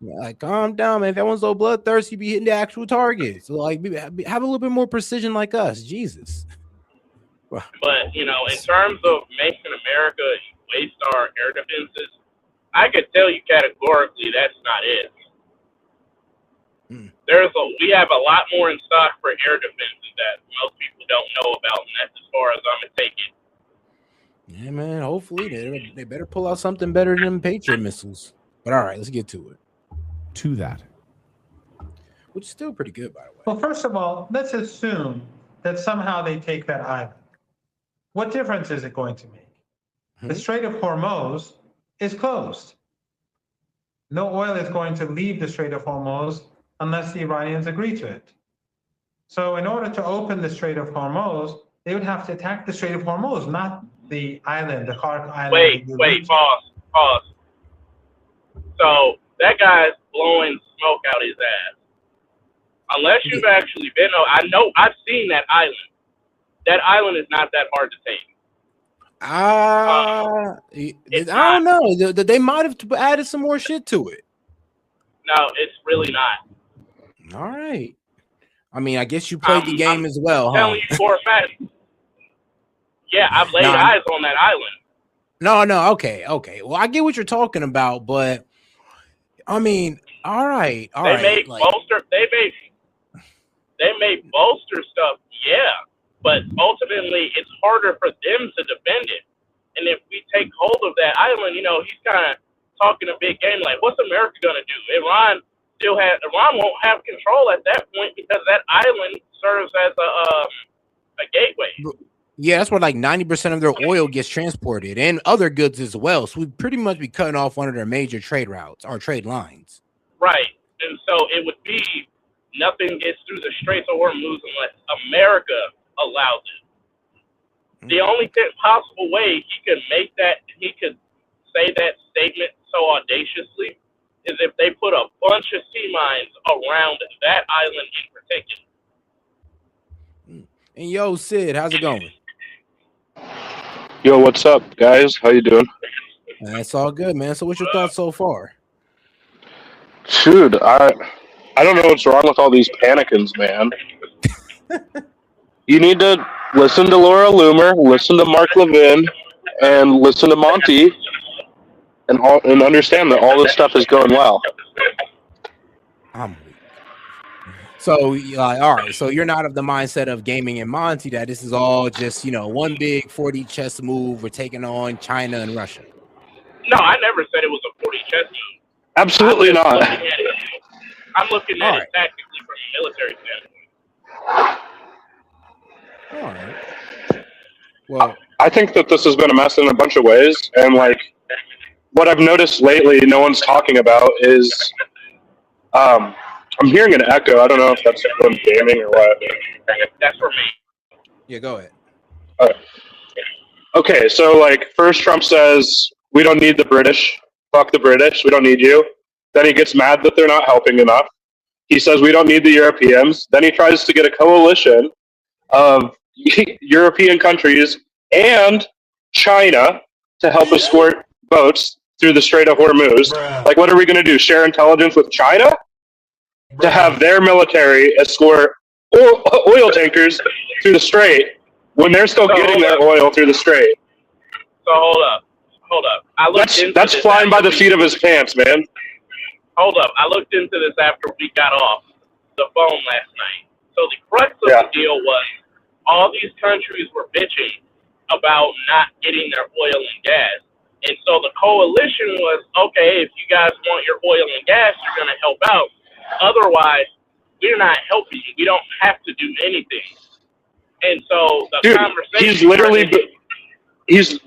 Like, calm down, man. If everyone's so bloodthirsty, be hitting the actual targets. So, like, have a little bit more precision like us. Jesus. But in terms of making America waste our air defenses, I could tell you categorically that's not it. Hmm. We have a lot more in stock for air defenses that most people don't know about, and that's as far as I'm gonna take it. Yeah, man. Hopefully, they better pull out something better than Patriot missiles. But all right, let's get to it. To that. Which is still pretty good, by the way. Well, first of all, let's assume that somehow they take that island. What difference is it going to make? The Strait of Hormuz is closed. No oil is going to leave the Strait of Hormuz unless the Iranians agree to it. So in order to open the Strait of Hormuz, they would have to attack the Strait of Hormuz, not the island, the Khark island. Wait, pause. So that guy's blowing smoke out his ass. Unless you've actually been, I've seen that island. That island is not that hard to take. I don't know. They might have added some more shit to it. No, it's really not. All right. I mean, I guess you played the game as well, I'm telling you for a fact. Yeah, I've laid eyes on that island. No, okay. Well, I get what you're talking about, but I mean, all right. They made bolster stuff, yeah, but ultimately it's harder for them to defend it. And if we take hold of that island, he's kind of talking a big game. Like, what's America gonna do? Iran won't have control at that point because that island serves as a gateway. Yeah, that's where like 90% of their oil gets transported and other goods as well. So we'd pretty much be cutting off one of their major trade routes or trade lines. Right. And so it would be nothing gets through the Straits of Hormuz unless America allows it. The only possible way he could say that statement so audaciously is if they put a bunch of sea mines around that island in particular. And yo, Sid, how's it going? Yo, what's up, guys? How you doing? That's all good, man. So what's your thoughts so far? Dude, I don't know what's wrong with all these panicans, man. You need to listen to Laura Loomer, listen to Mark Levin, and listen to Monty, and understand that all this stuff is going well. I'm weak. So, all right. So you're not of the mindset of Gaming and Monty that this is all just one big 4D chess move. We're taking on China and Russia. No, I never said it was a 4D chess move. Absolutely not. I'm looking at it tactically from a military standpoint. All right. Well, I think that this has been a mess in a bunch of ways, and like what I've noticed lately, no one's talking about is, I'm hearing an echo. I don't know if that's from gaming or what. That's for me. Yeah, go ahead. Okay, so like first Trump says we don't need the British. Fuck the British. We don't need you. Then he gets mad that they're not helping enough. He says we don't need the Europeans. Then he tries to get a coalition of European countries and China to help escort boats through the Strait of Hormuz. Like, what are we going to do? Share intelligence with China to have their military escort oil tankers through the Strait when they're still getting their oil through the Strait? So hold up. That's flying by the seat of his pants, man. Hold up. I looked into this after we got off the phone last night. So the crux of the deal was all these countries were bitching about not getting their oil and gas. And so the coalition was, okay, if you guys want your oil and gas, you're going to help out. Otherwise, we're not helping you. We don't have to do anything. And so the conversation... He's literally... He's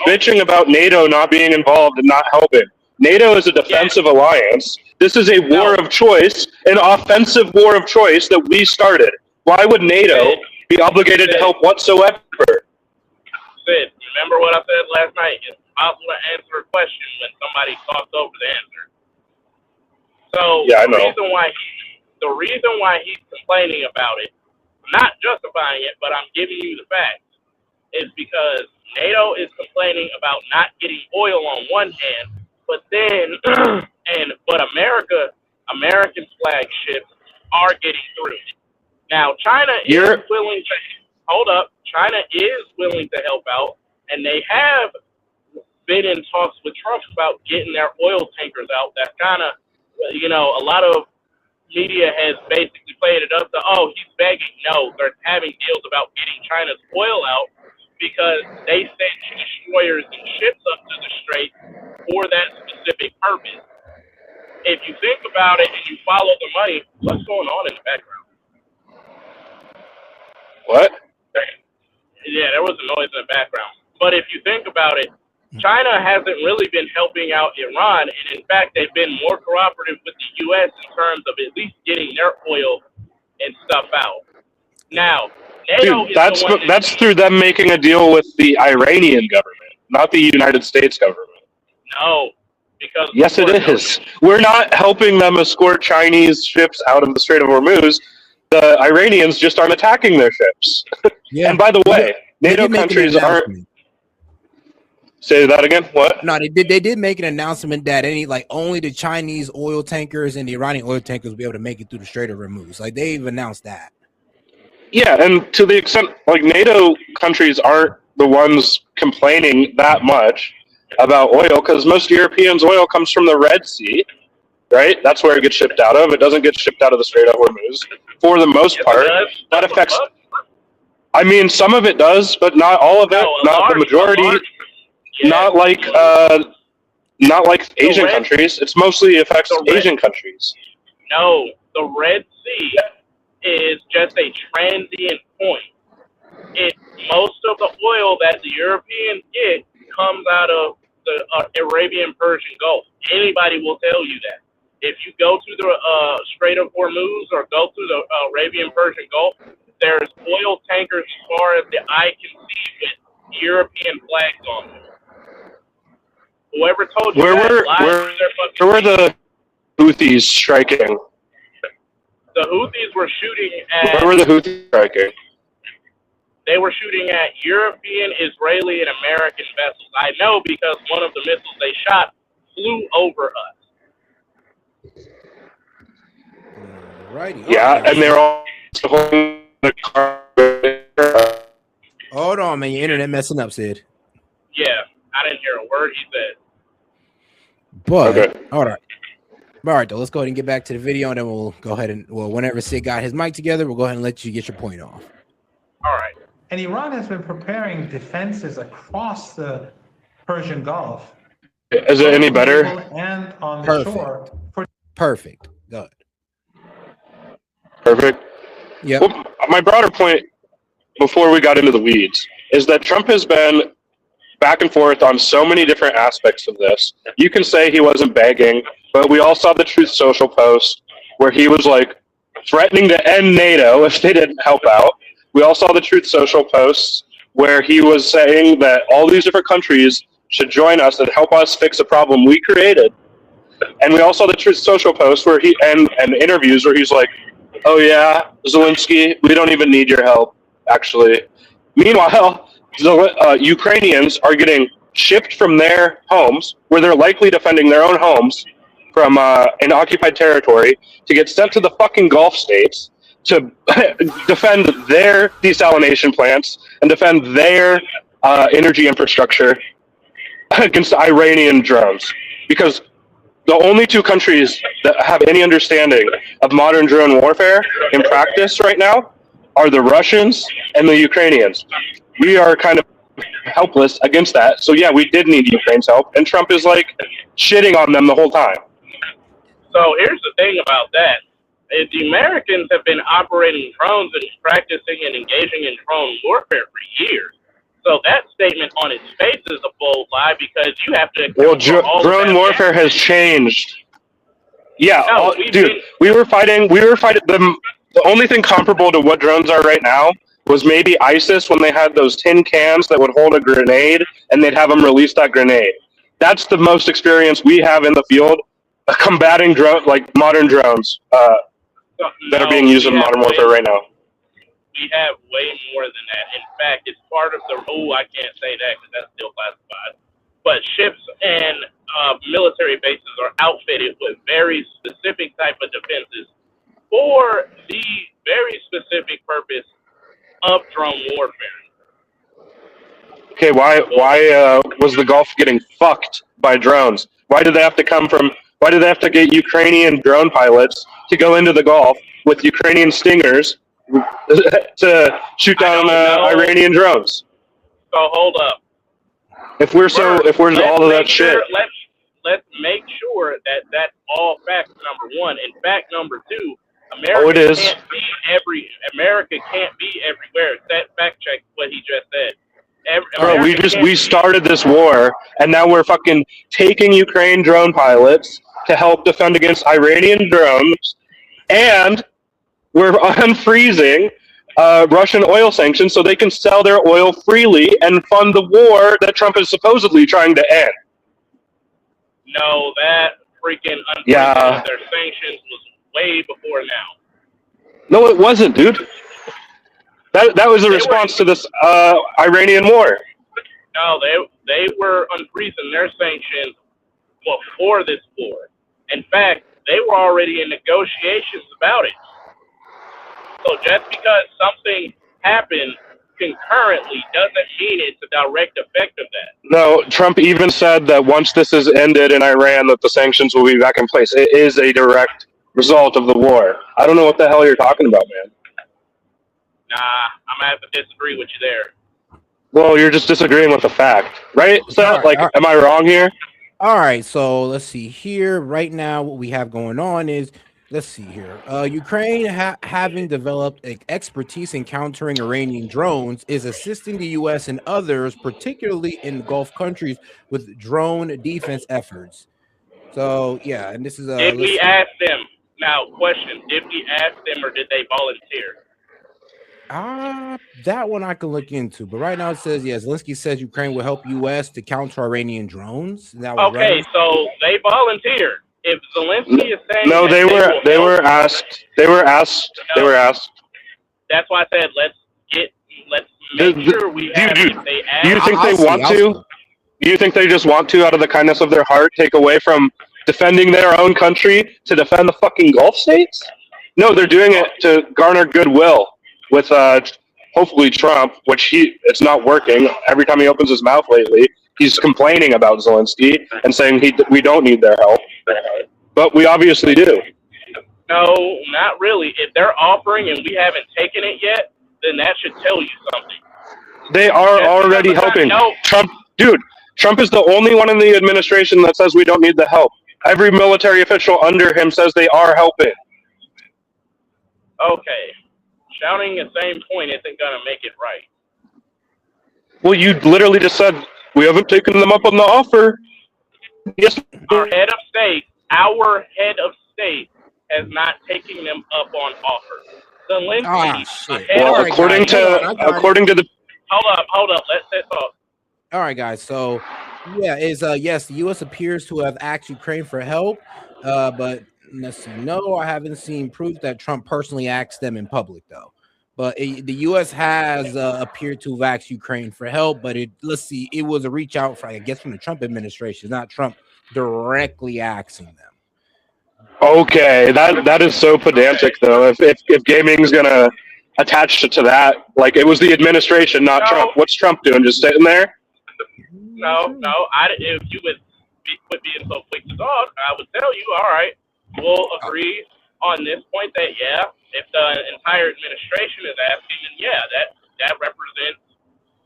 bitching about NATO not being involved and not helping. NATO is a defensive alliance. This is a war of choice, an offensive war of choice that we started. Why would NATO be obligated to help whatsoever? Sid, remember what I said last night? It's possible to answer a question when somebody talks over the answer. So yeah, I know. The reason why he's complaining about it, I'm not justifying it, but I'm giving you the facts, is because NATO is complaining about not getting oil on one hand, But then, but American flag ships are getting through. Now, China is willing to hold up. China is willing to help out, and they have been in talks with Trump about getting their oil tankers out. That's kind of, a lot of media has basically played it up to, oh, he's begging. No, they're having deals about getting China's oil out because they send destroyers and ships up to the strait for that specific purpose. If you think about it and you follow the money, what's going on in the background? What? Yeah, there was a noise in the background. But if you think about it, China hasn't really been helping out Iran, and in fact, they've been more cooperative with the U.S. in terms of at least getting their oil and stuff out. Now, NATO that's through them making a deal with the Iranian government, not the United States government. No, because yes, it is. We're not helping them escort Chinese ships out of the Strait of Hormuz. The Iranians just aren't attacking their ships. Yeah. And by the way, NATO countries aren't. Say that again. What? No, they did. They did make an announcement that only the Chinese oil tankers and the Iranian oil tankers will be able to make it through the Strait of Hormuz. They've announced that. Yeah, and to the extent NATO countries aren't the ones complaining that much about oil, because most Europeans' oil comes from the Red Sea, right? That's where it gets shipped out of. It doesn't get shipped out of the Strait of Hormuz for the most part. That affects. I mean, some of it does, but not all of it. Not the majority. Not like Asian countries. It's mostly affects Asian countries. No, the Red Sea is just a transient point. Most of the oil that the Europeans get comes out of the Arabian Persian Gulf. Anybody will tell you that. If you go to the Strait of Hormuz or go through the Arabian Persian Gulf, there's oil tankers as far as the eye can see with European flags on them. Whoever told you where were the Houthis striking? The Houthis were shooting at... Where were the Houthis striking? They were shooting at European, Israeli, and American vessels. I know because one of the missiles they shot flew over us. Righty. Yeah, and they're all holding the car. Hold on, man. Your internet messing up, Sid. Yeah, I didn't hear a word he said. But, okay. All right, though, let's go ahead and get back to the video, and then we'll go ahead and, whenever Sid got his mic together, we'll go ahead and let you get your point off. All right. And Iran has been preparing defenses across the Persian Gulf. Is it any better? And on the shore. Perfect. Good. Perfect. Yeah. Well, my broader point, before we got into the weeds, is that Trump has been back and forth on so many different aspects of this. You can say he wasn't begging, but we all saw the Truth Social post where he was threatening to end NATO if they didn't help out. We all saw the Truth Social posts where he was saying that all these different countries should join us and help us fix a problem we created. And we all saw the Truth Social post where and interviews where he's like, oh yeah, Zelensky, we don't even need your help, actually. Meanwhile, the Ukrainians are getting shipped from their homes, where they're likely defending their own homes from an occupied territory, to get sent to the fucking Gulf states to defend their desalination plants and defend their energy infrastructure against Iranian drones. Because the only two countries that have any understanding of modern drone warfare in practice right now are the Russians and the Ukrainians. We are kind of helpless against that. So yeah, we did need Ukraine's help, and Trump is shitting on them the whole time. So here's the thing about that. The Americans have been operating drones and practicing and engaging in drone warfare for years. So that statement on its face is a bold lie, because you have to... Well, drone warfare has changed. Yeah, we were fighting them. The only thing comparable to what drones are right now was maybe ISIS, when they had those tin cans that would hold a grenade, and they'd have them release that grenade. That's the most experience we have in the field combating modern drones that are being used in modern warfare right now. We have way more than that. In fact, it's part of the... Oh, I can't say that because that's still classified. But ships and military bases are outfitted with very specific type of defenses for the very specific purpose of drone warfare. Okay, why was the Gulf getting fucked by drones? Why did they have to come from? Why did they have to get Ukrainian drone pilots to go into the Gulf with Ukrainian Stingers to shoot down Iranian drones? So hold up. If we're all of that shit. Let's make sure that that's all fact number one. And fact number two, America can't be everywhere. That fact check what he just said. Bro, we started this war, and now we're fucking taking Ukraine drone pilots to help defend against Iranian drones, and we're unfreezing Russian oil sanctions so they can sell their oil freely and fund the war that Trump is supposedly trying to end. No, that freaking unfreezing of their sanctions was way before now. No, it wasn't, dude. That was a response to this Iranian war. No, they were unfreezing their sanctions before this war. In fact, they were already in negotiations about it. So just because something happened concurrently doesn't mean it's a direct effect of that. No, Trump even said that once this is ended in Iran, that the sanctions will be back in place. It is a direct result of the war. I don't know what the hell you're talking about, man. Nah, I'm going to have to disagree with you there. Well, you're just disagreeing with the fact, right? So, am I wrong here? All right, so let's see here. Right now, what we have going on is, let's see here. Ukraine, having developed expertise in countering Iranian drones, is assisting the U.S. and others, particularly in Gulf countries, with drone defense efforts. So, yeah, and this is a. Did we ask them? Now, question: did we ask them, or did they volunteer? That one I can look into, but right now it says Zelensky says Ukraine will help U.S. to counter Iranian drones. Okay, so they volunteered. If Zelensky is saying no, they were asked. They were asked. That's why I said let's make sure we have. Do you think they want to? Do you think they just want to, out of the kindness of their heart, take away from defending their own country to defend the fucking Gulf states? No, they're doing it to garner goodwill with hopefully Trump, which it's not working. Every time he opens his mouth lately, he's complaining about Zelensky and saying we don't need their help. But we obviously do. No, not really. If they're offering and we haven't taken it yet, then that should tell you something. They are already helping. Trump is the only one in the administration that says we don't need the help. Every military official under him says they are helping. Okay. Shouting the same point isn't going to make it right. Well, you literally just said, we haven't taken them up on the offer. Yes. Our head of state has not taken them up on offer. Zelensky. Well, according to the. Hold up. Let's talk. All right, guys. So, yes, the U.S. appears to have asked Ukraine for help, but let's see. No, I haven't seen proof that Trump personally asked them in public, though. But the U.S. has appeared to have asked Ukraine for help, but it was a reach out from the Trump administration, not Trump directly asking them. Okay, that is so pedantic, though. If gaming's gonna attach to that, like it was the administration, not Trump. What's Trump doing? Just sitting there? No. If you would quit being so quick to talk, I would tell you, all right, we'll agree on this point that if the entire administration is asking, then that represents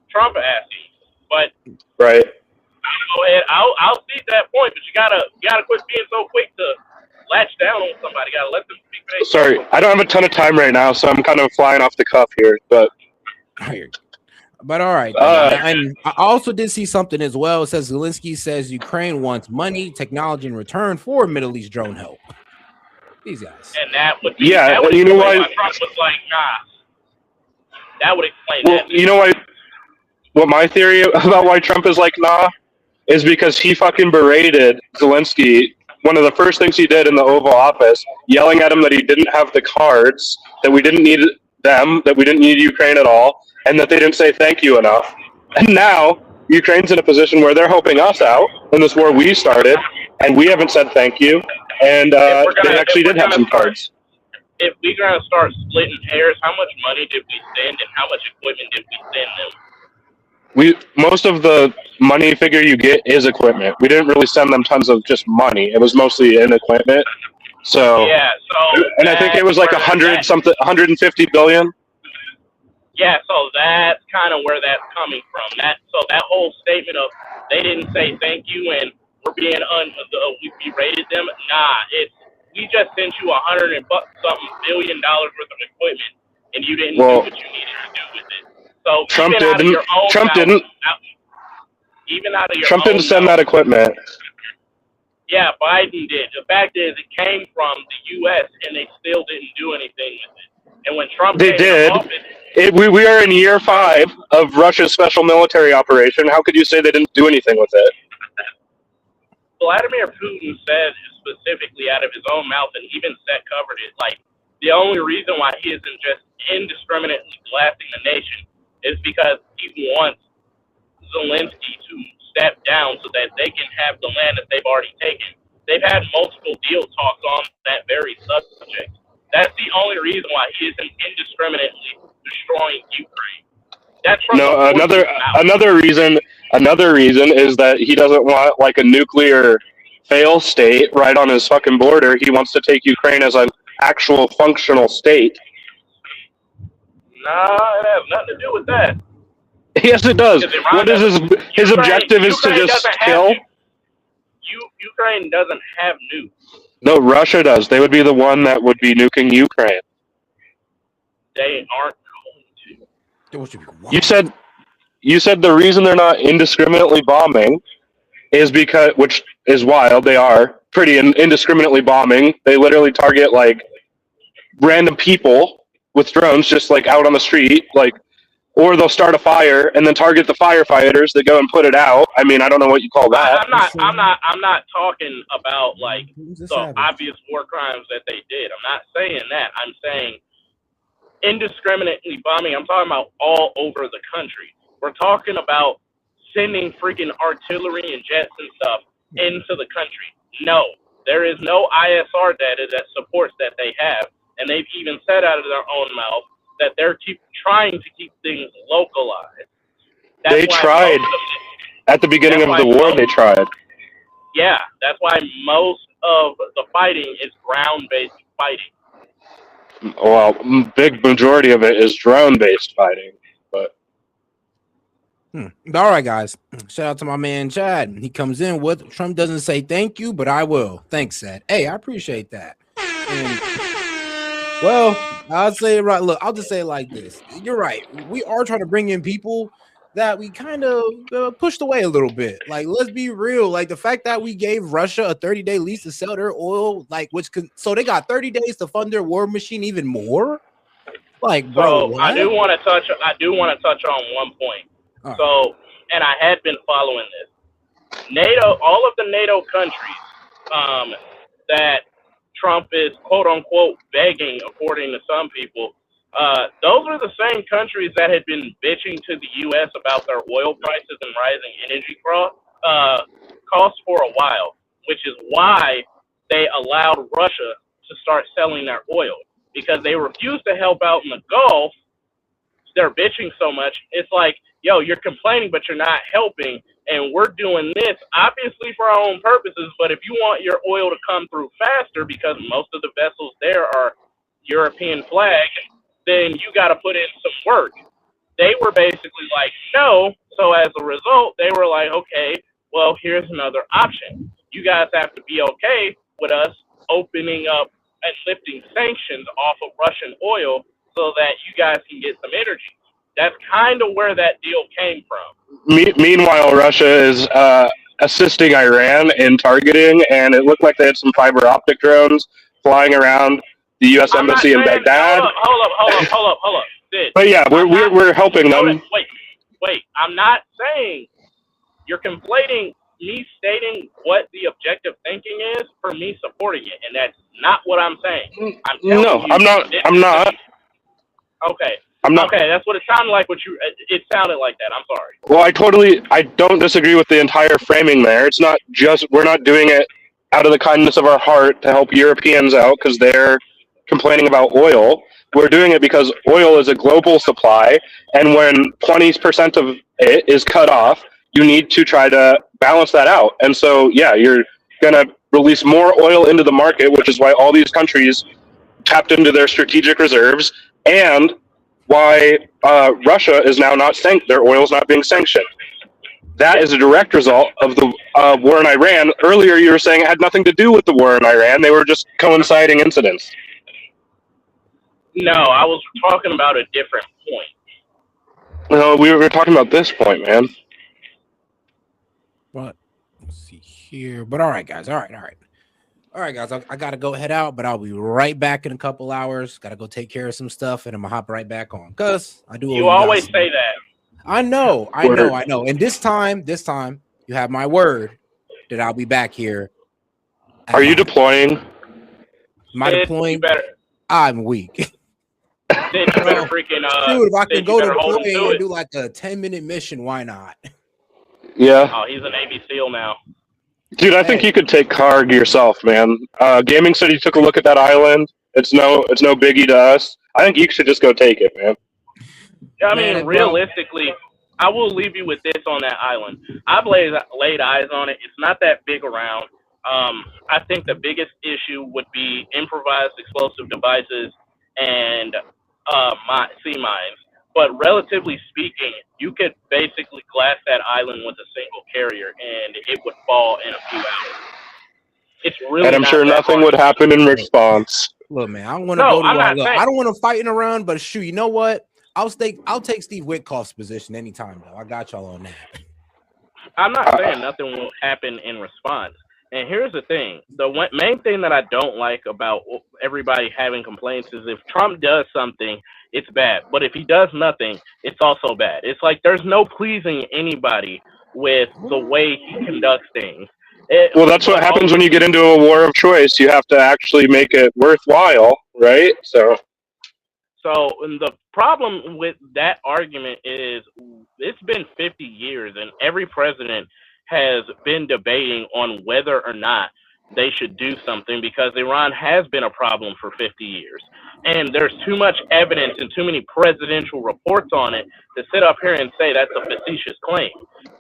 Trump asking. But right. Go ahead. I'll see that point, but you gotta quit being so quick to latch down on somebody. You gotta let them speak. Sorry, I don't have a ton of time right now, so I'm kind of flying off the cuff here. But all right. And I also did see something as well. It says Zelensky says Ukraine wants money, technology in return for Middle East drone help. These guys. And that would be you know why Trump was like, nah. That would explain that. You know why? What my theory about why Trump is like, nah, is because he fucking berated Zelensky. One of the first things he did in the Oval Office, yelling at him that he didn't have the cards, that we didn't need them, that we didn't need Ukraine at all, and that they didn't say thank you enough. And now Ukraine's in a position where they're helping us out in this war we started, and we haven't said thank you. And they actually did have some cards. If we're gonna start splitting hairs, how much money did we send, and how much equipment did we send them? Most of the money figure you get is equipment. We didn't really send them tons of just money. It was mostly in equipment. So yeah, and I think it was like 150 billion. Yeah, so that's kind of where that's coming from. That whole statement of they didn't say thank you and we're being we berated them. Nah, we just sent you $100 something billion worth of equipment and you didn't do what you needed to do with it. So Trump didn't send that equipment. Yeah, Biden did. The fact is, it came from the U.S. and they still didn't do anything with it. And when Trump came into office, we are in year 5 of Russia's special military operation. How could you say they didn't do anything with it? Vladimir Putin said specifically out of his own mouth, and even S.E.T covered it, like, the only reason why he isn't just indiscriminately blasting the nation is because he wants Zelensky to step down so that they can have the land that they've already taken. They've had multiple deal talks on that very subject. That's the only reason why he isn't indiscriminately destroying Ukraine. That's from another reason is that he doesn't want like a nuclear fail state right on his fucking border. He wants to take Ukraine as an actual functional state. Nah, it has nothing to do with that. Yes, it does. What is his objective is to just kill? Ukraine doesn't have nukes. No, Russia does. They would be the one that would be nuking Ukraine. They aren't going to. You said the reason they're not indiscriminately bombing is because, which is wild, they are pretty indiscriminately bombing. They literally target like random people with drones just like out on the street, like, or they'll start a fire and then target the firefighters that go and put it out. I mean, I don't know what you call that. I'm not talking about like the obvious war crimes that they did. I'm not saying that. I'm saying indiscriminately bombing. I'm talking about all over the country. We're talking about sending freaking artillery and jets and stuff into the country. No, there is no ISR data that supports that they have, and they've even said out of their own mouth that they're trying to keep things localized. They tried at the beginning of the war. They tried. Yeah, that's why most of the fighting is ground-based fighting. Well, big majority of it is drone-based fighting, but. All right, guys. Shout out to my man Chad. He comes in with Trump doesn't say thank you, but I will. Thanks, S.E.T. Hey, I appreciate that. And, well, I'll say it right. Look, I'll just say it like this. You're right. We are trying to bring in people that we kind of pushed away a little bit. Like, let's be real. Like, the fact that we gave Russia a 30-day lease to sell their oil, like, so they got 30 days to fund their war machine even more. Like, bro, so I do want to touch on one point. Right. So, and I had been following this. NATO, all of the NATO countries that Trump is quote unquote begging, according to some people, those are the same countries that had been bitching to the U.S. about their oil prices and rising energy costs for a while, which is why they allowed Russia to start selling their oil, because they refused to help out in the Gulf. They're bitching so much. It's like, yo, you're complaining, but you're not helping. And we're doing this, obviously, for our own purposes. But if you want your oil to come through faster, because most of the vessels there are European flag, then you got to put in some work. They were basically like, no. So as a result, they were like, okay, well, here's another option. You guys have to be okay with us opening up and lifting sanctions off of Russian oil so that you guys can get some energy. That's kind of where that deal came from. Meanwhile, Russia is assisting Iran in targeting, and it looked like they had some fiber optic drones flying around the U.S. Embassy in Baghdad. Hold up. Sid, but yeah, we're helping them. Wait. I'm not saying you're conflating me stating what the objective thinking is for me supporting it, and that's not what I'm saying. I'm not. Okay. I'm not. Okay, that's what it sounded like. It sounded like that. I'm sorry. Well, I don't disagree with the entire framing there. It's not just, we're not doing it out of the kindness of our heart to help Europeans out because they're complaining about oil. We're doing it because oil is a global supply, and when 20% of it is cut off, you need to try to balance that out. And so, yeah, you're going to release more oil into the market, which is why all these countries tapped into their strategic reserves, and why Russia is now not their oil is not being sanctioned. That is a direct result of the war in Iran. Earlier, you were saying it had nothing to do with the war in Iran; they were just coinciding incidents. No, I was talking about a different point. No, we were talking about this point, man. But let's see here. But all right, guys. All right, guys. I gotta go head out, but I'll be right back in a couple hours. Gotta go take care of some stuff, and I'm gonna hop right back on. Cause I do. You always say that. I know. And this time, you have my word that I'll be back here. Are you deploying? Am I deploying? I'm weak. Dude, if I can go to deploy and do like a 10-minute mission, why not? Yeah. Oh, he's a Navy SEAL now. Dude, I think you could take Karg yourself, man. Gaming said he took a look at that island. It's no biggie to us. I think you should just go take it, man. I mean, realistically, I will leave you with this on that island. I've laid eyes on it. It's not that big around. I think the biggest issue would be improvised explosive devices and sea mines. But relatively speaking, you could basically glass that island with a single carrier, and it would fall in a few hours. It's really, and I'm sure nothing would happen in response. Look, man, I don't want to go to war. Look, I don't want to fighting around, but shoot, you know what? I'll take Steve Witkoff's position anytime, though. I got y'all on that. I'm not saying nothing will happen in response. And here's the thing. The main thing that I don't like about everybody having complaints is if Trump does something, it's bad. But if he does nothing, it's also bad. It's like there's no pleasing anybody with the way he conducts things. Well, that's what happens when you get into a war of choice. You have to actually make it worthwhile, right? So the problem with that argument is it's been 50 years, and every president has been debating on whether or not they should do something because Iran has been a problem for 50 years. And there's too much evidence and too many presidential reports on it to sit up here and say that's a facetious claim.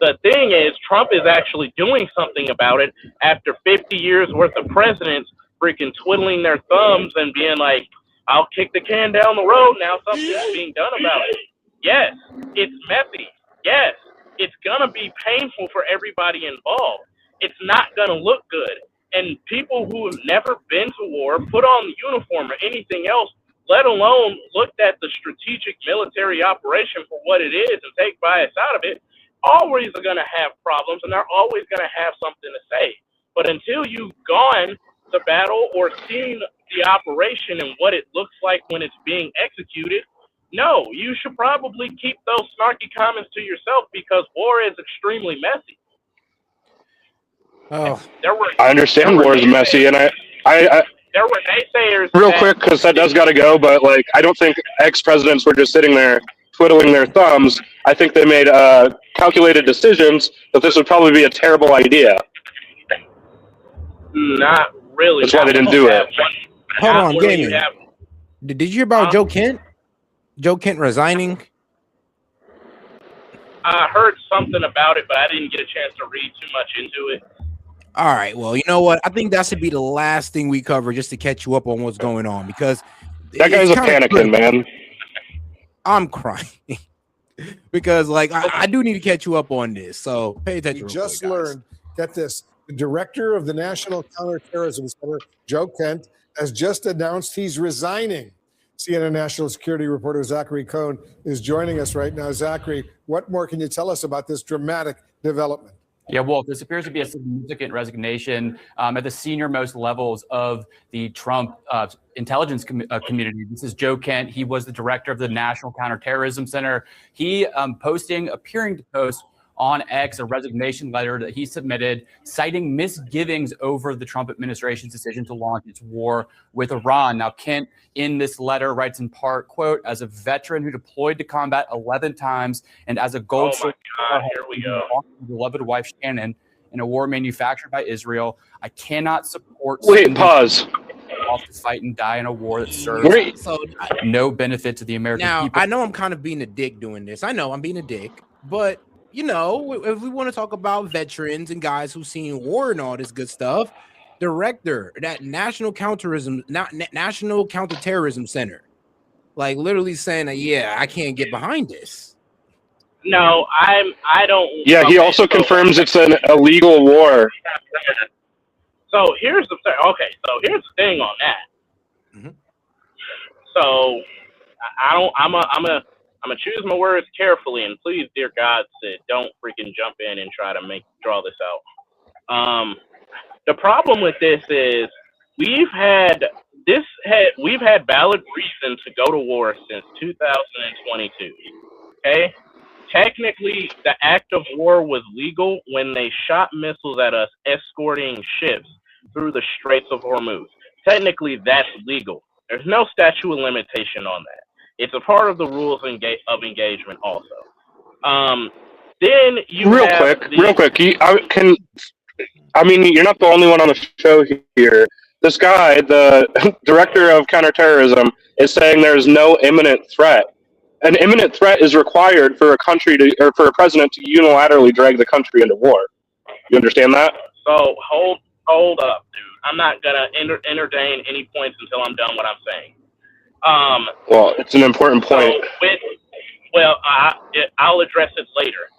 The thing is, Trump is actually doing something about it after 50 years worth of presidents freaking twiddling their thumbs and being like, I'll kick the can down the road. Now something's being done about it. Yes, it's messy. Yes, it's going to be painful for everybody involved. It's not going to look good. And people who have never been to war, put on the uniform or anything else, let alone looked at the strategic military operation for what it is and take bias out of it, always are going to have problems, and they're always going to have something to say. But until you've gone to battle or seen the operation and what it looks like when it's being executed, no, you should probably keep those snarky comments to yourself because war is extremely messy. Oh, I understand war is messy, and I there were naysayers. Real quick, because that does got to go, but like I don't think ex-presidents were just sitting there twiddling their thumbs. I think they made calculated decisions that this would probably be a terrible idea. Not really. That's why they didn't do it. Hold on, gaming. Did you hear about Joe Kent? Joe Kent resigning? I heard something about it, but I didn't get a chance to read too much into it. All right. Well, you know what? I think that should be the last thing we cover just to catch you up on what's going on because that guy's a panicking, man. I'm crying because, like, I do need to catch you up on this. So pay attention. We just learned, get this, the director of the National Counterterrorism Center, Joe Kent, has just announced he's resigning. CNN national security reporter Zachary Cohn is joining us right now. Zachary, what more can you tell us about this dramatic development? Yeah, Wolf, this appears to be a significant resignation at the senior-most levels of the Trump intelligence community. This is Joe Kent. He was the director of the National Counterterrorism Center. He appearing to post on X a resignation letter that he submitted, citing misgivings over the Trump administration's decision to launch its war with Iran. Now, Kent, in this letter, writes in part, quote, as a veteran who deployed to combat 11 times and as a gold here we go. beloved wife Shannon in a war manufactured by Israel, I cannot support. Wait, pause. Off to fight and die in a war that serves no benefit to the American people. I know I'm kind of being a dick doing this. I know I'm being a dick, but you know, if we want to talk about veterans and guys who've seen war and all this good stuff, director that National Counterterrorism Center, like literally saying that, yeah, I can't get behind this. No, I don't. Yeah, he also confirms it's an illegal war. So here's the thing. Okay, so here's the thing on that. Mm-hmm. So I'm gonna choose my words carefully, and please, dear God, Sid, don't freaking jump in and try to draw this out. The problem with this is we've had valid reasons to go to war since 2022. Okay. Technically, the act of war was legal when they shot missiles at us escorting ships through the Straits of Hormuz. Technically, that's legal. There's no statute of limitation on that. It's a part of the rules of engagement also. Then you real quick. I mean, you're not the only one on the show here. This guy, the director of counterterrorism, is saying there is no imminent threat. An imminent threat is required for a country or for a president to unilaterally drag the country into war. You understand that? So hold up, dude. I'm not gonna entertain any points until I'm done what I'm saying. Well, it's an important point. I'll address it later.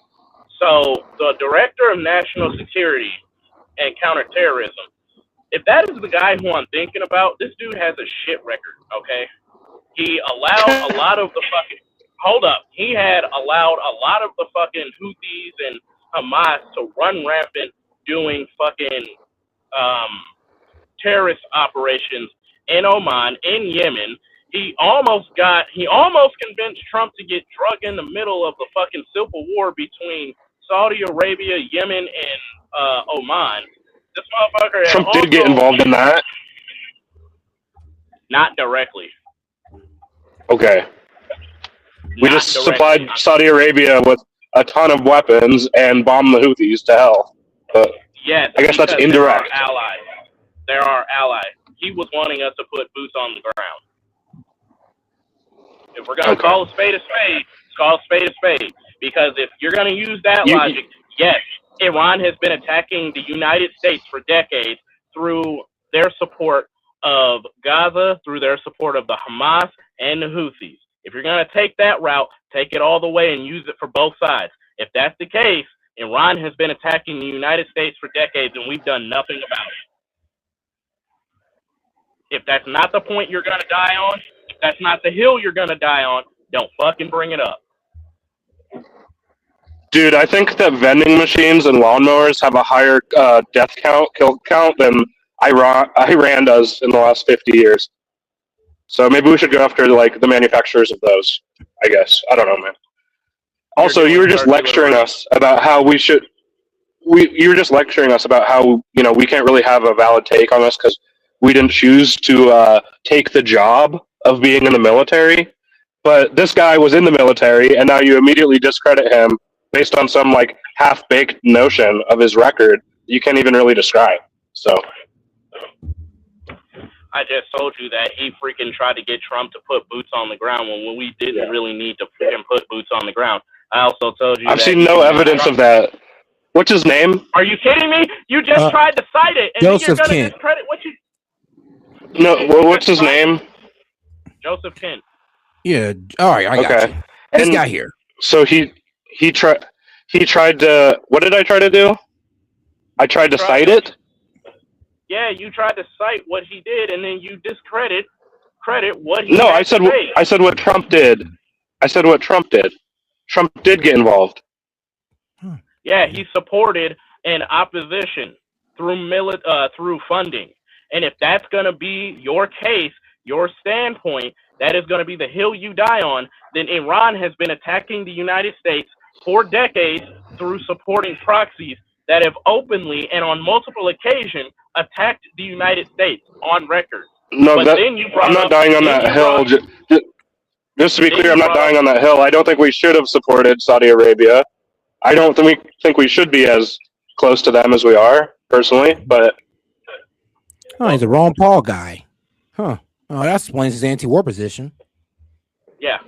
So the director of national security and counterterrorism, if that is the guy who I'm thinking about, this dude has a shit record. Okay, he allowed a lot of the fucking. Hold up. He had allowed a lot of the fucking Houthis and Hamas to run rampant doing fucking terrorist operations in Oman, in Yemen. He almost convinced Trump to get drug in the middle of the fucking civil war between Saudi Arabia, Yemen, and Oman. This motherfucker Trump did get involved in that. Not directly. Okay. We just supplied Saudi Arabia with a ton of weapons and bombed the Houthis to hell. But yes, I guess that's indirect. There are allies. He was wanting us to put boots on the ground. If we're going to call a spade, call a spade a spade. Because if you're going to use that logic, yes, Iran has been attacking the United States for decades through their support of Gaza, through their support of the Hamas and the Houthis. If you're going to take that route, take it all the way and use it for both sides. If that's the case, Iran has been attacking the United States for decades and we've done nothing about it. If that's not the point you're going to die on, if that's not the hill you're going to die on, don't fucking bring it up. Dude, I think that vending machines and lawnmowers have a higher kill count than Iran does in the last 50 years. So maybe we should go after like the manufacturers of those, I guess. I don't know, man. Also, you were just lecturing us about how we should. You were just lecturing us about how we can't really have a valid take on this because we didn't choose to take the job of being in the military. But this guy was in the military, and now you immediately discredit him based on some like half-baked notion of his record you can't even really describe. So. I just told you that he freaking tried to get Trump to put boots on the ground when we didn't really need to freaking put boots on the ground. I also told you I've seen no evidence of that. What's his name? Are you kidding me? You just tried to cite it, and Joseph then you're Kent. going to discredit what you... No, well, what's his name? Joseph Kent. Yeah, all right, I got you. This guy here. So he tried to... What did I try to do? I tried to cite it? Yeah, you tried to cite what he did, and then you discredit what he No, I said what Trump did. I said what Trump did. Trump did get involved. Yeah, he supported an opposition through funding. And if that's going to be your case, your standpoint, that is going to be the hill you die on, then Iran has been attacking the United States for decades through supporting proxies that have openly and on multiple occasions attacked the United States on record. No, But then you brought I'm not up, dying on then that you hill. brought, Just to be then clear, you I'm not brought dying up, on that hill. I don't think we should have supported Saudi Arabia. I don't think we should be as close to them as we are, personally. But Oh, he's a Ron Paul guy. Huh. Oh, that explains his anti-war position. yeah,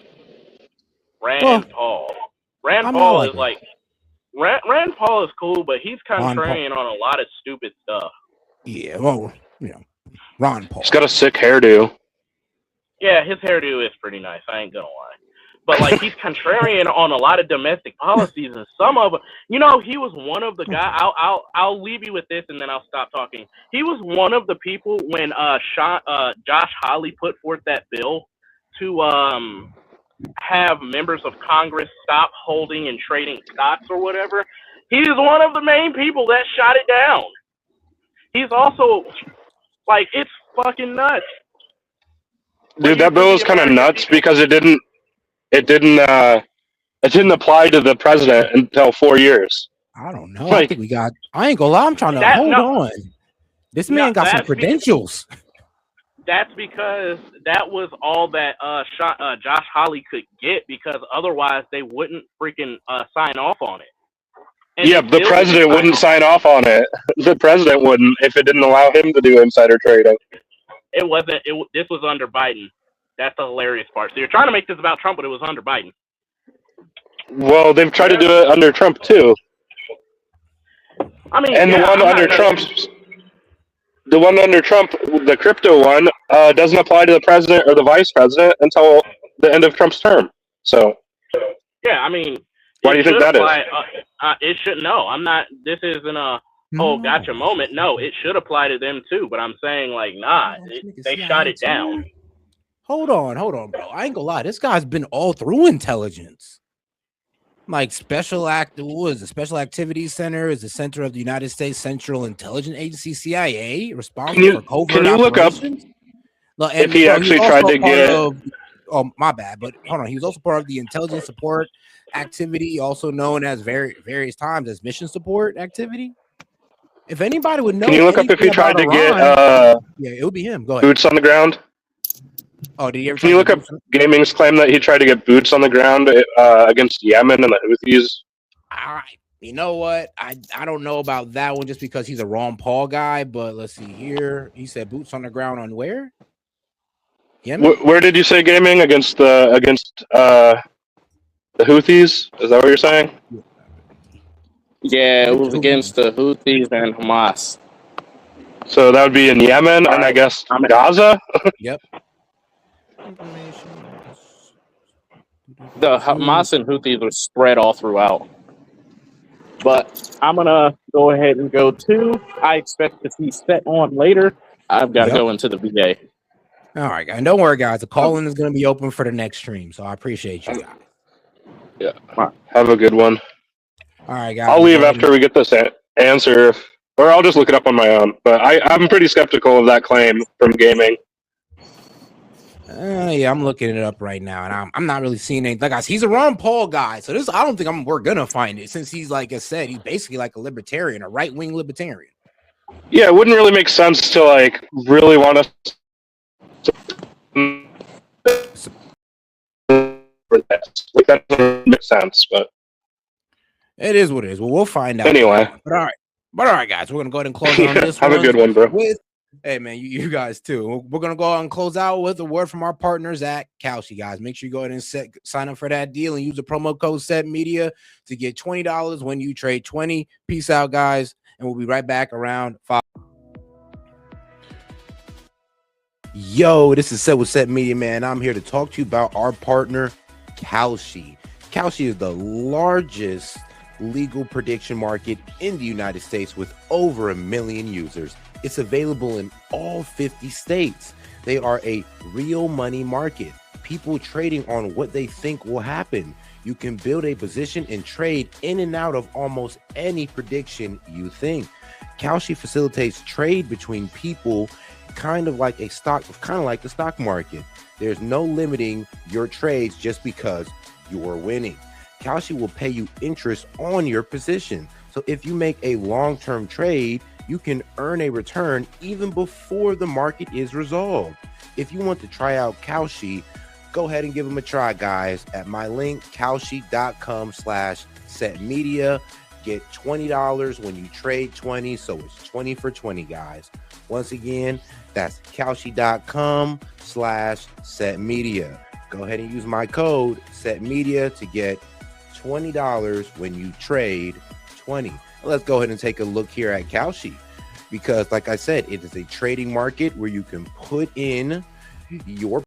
Rand Well, Paul. Rand I'm not Paul like is that. like, Rand Paul is cool, but he's Ron Paul. contrarian on a lot of stupid stuff. Yeah, well, Ron Paul. he's got a sick hairdo. Yeah, his hairdo is pretty nice. I ain't gonna lie. But like he's contrarian on a lot of domestic policies, and some of them, he was one of the guys. I'll leave you with this, and then I'll stop talking. He was one of the people when Josh Hawley put forth that bill to have members of Congress stop holding and trading stocks or whatever. He's one of the main people that shot it down. He's also like, it's fucking nuts. Dude, that bill is kind of nuts because it didn't apply to the president until 4 years. I don't know. I think we got. I ain't gonna lie. I'm trying to hold on. This man got some credentials. That's because that was all that Josh Hawley could get, because otherwise they wouldn't freaking sign off on it. And yeah, the president wouldn't sign off on it. The president wouldn't if it didn't allow him to do insider trading. It wasn't. This was under Biden. That's the hilarious part. So you're trying to make this about Trump, but it was under Biden. Well, they've tried to do it under Trump too. I mean, and the one under Trump, the crypto one, doesn't apply to the president or the vice president until the end of Trump's term. So, yeah, I mean, why do you think that is? It should. No, I'm not. This isn't a gotcha moment. No, it should apply to them too. But I'm saying, like, nah, they shot it down. Hold on, bro. I ain't gonna lie. This guy's been all through intelligence. Like Special Activities Center is the center of the United States Central Intelligence Agency, CIA, responsible for covert Can you look up if he actually tried to get? Oh, my bad. But hold on, he was also part of the intelligence support activity, also known as various times as mission support activity. If anybody would know, can you look up if he tried to get? Yeah, it would be him. Go ahead. Boots on the ground. Oh, did he ever? Can you look up Gaming's claim that he tried to get boots on the ground against Yemen and the Houthis? All right. You know what? I don't know about that one just because he's a Ron Paul guy, but let's see here. He said boots on the ground on where? Yemen? Where did you say Gaming against the Houthis? Is that what you're saying? Yeah, it was against the Houthis and Hamas. So that would be in Yemen and I guess Gaza? Yep. The Hamas and Houthis are spread all throughout. But I'm going to go ahead and go to, I expect to see S.E.T on later. I've got to go into the VA. All right, and don't worry, guys. The call-in is going to be open for the next stream, so I appreciate you guys. Yeah. Have a good one. All right, guys. I'll leave after we get this answer, or I'll just look it up on my own. But I'm pretty skeptical of that claim from Gaming. Yeah, I'm looking it up right now, and I'm not really seeing anything. Like, guys, he's a Ron Paul guy, so this I don't think we're gonna find it, since he's, like I said, he's basically like a libertarian, a right-wing libertarian. Yeah, it wouldn't really make sense to like really want us to like that doesn't make sense, but it is what it is. Well, we'll find out anyway. But all right, guys, we're gonna go ahead and close on this. Have a good one, bro. Hey, man, you guys too. We're going to go out and close out with a word from our partners at Kalshi, guys. Make sure you go ahead and sign up for that deal and use the promo code S.E.T Media to get $20 when you trade 20. Peace out, guys. And we'll be right back around 5. Yo, this is S.E.T with S.E.T Media, man. I'm here to talk to you about our partner, Kalshi. Kalshi is the largest legal prediction market in the United States with over 1 million users. It's available in all 50 states. They are a real money market. People trading on what they think will happen. You can build a position and trade in and out of almost any prediction you think. Kalshi facilitates trade between people, kind of like the stock market. There's no limiting your trades just because you're winning. Kalshi will pay you interest on your position. So if you make a long-term trade, you can earn a return even before the market is resolved. If you want to try out Kalshi, go ahead and give them a try, guys, at my link, kalshi.com/setmedia. Get $20 when you trade 20, so it's 20 for 20, guys. Once again, that's kalshi.com/setmedia. Go ahead and use my code setmedia to get $20 when you trade 20. Let's go ahead and take a look here at Kalshi, because like I said, it is a trading market where you can put in your